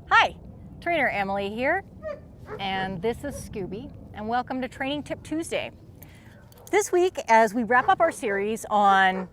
Hi, Trainer Emily here, and this is Scooby, and welcome to Training Tip Tuesday. This week, as we wrap up our series on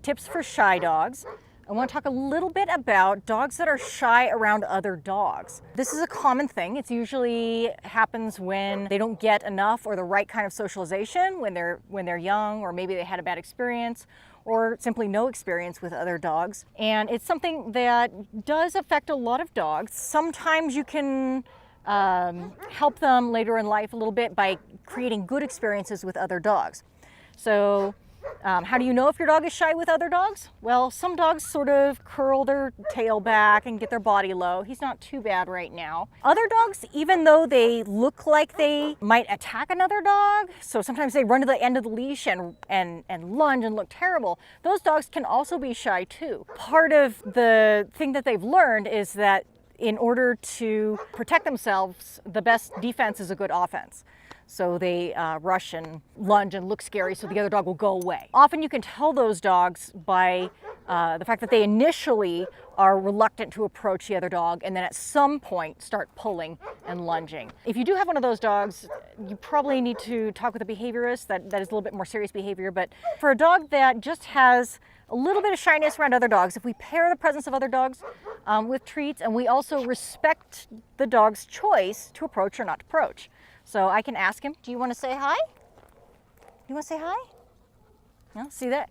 tips for shy dogs, I want to talk a little bit about dogs that are shy around other dogs. This is a common thing. It usually happens when they don't get enough or the right kind of socialization when they're young, or maybe they had a bad experience, or simply no experience with other dogs. And it's something that does affect a lot of dogs. Sometimes you can help them later in life a little bit by creating good experiences with other dogs. So how do you know if your dog is shy with other dogs? Well, some dogs sort of curl their tail back and get their body low. He's not too bad right now. Other dogs, even though they look like they might attack another dog, so sometimes they run to the end of the leash and lunge and look terrible, those dogs can also be shy too. Part of the thing that they've learned is that in order to protect themselves, the best defense is a good offense. So they rush and lunge and look scary so the other dog will go away. Often you can tell those dogs by the fact that they initially are reluctant to approach the other dog and then at some point start pulling and lunging. If you do have one of those dogs, you probably need to talk with a behaviorist. That is a little bit more serious behavior. But for a dog that just has a little bit of shyness around other dogs, if we pair the presence of other dogs with treats, and we also respect the dog's choice to approach or not to approach. So I can ask him, do you want to say hi? You want to say hi? No, see that?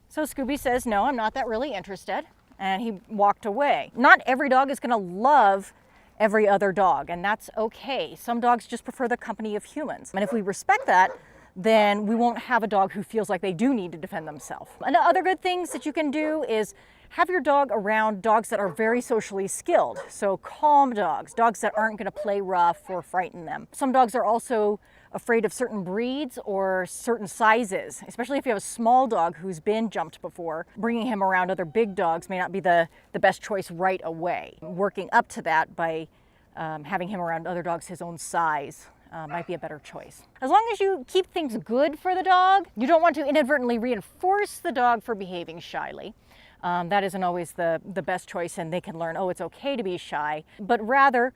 So Scooby says, no, I'm not that really interested. And he walked away. Not every dog is going to love every other dog, and that's okay. Some dogs just prefer the company of humans. And if we respect that, then we won't have a dog who feels like they do need to defend themselves. And other good things that you can do is have your dog around dogs that are very socially skilled. So calm dogs, dogs that aren't going to play rough or frighten them. Some dogs are also afraid of certain breeds or certain sizes, especially if you have a small dog who's been jumped before. Bringing him around other big dogs may not be the best choice right away. Working up to that by having him around other dogs his own size might be a better choice. As long as you keep things good for the dog, you don't want to inadvertently reinforce the dog for behaving shyly. That isn't always the best choice, and they can learn, oh, it's okay to be shy, but rather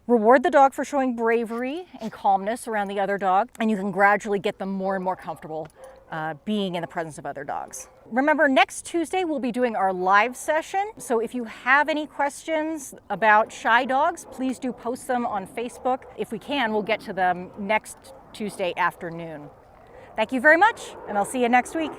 reward the dog for showing bravery and calmness around the other dog, and you can gradually get them more and more comfortable being in the presence of other dogs. Remember, next Tuesday we'll be doing our live session, so if you have any questions about shy dogs, please do post them on Facebook. If we can, we'll get to them next Tuesday afternoon. Thank you very much, and I'll see you next week.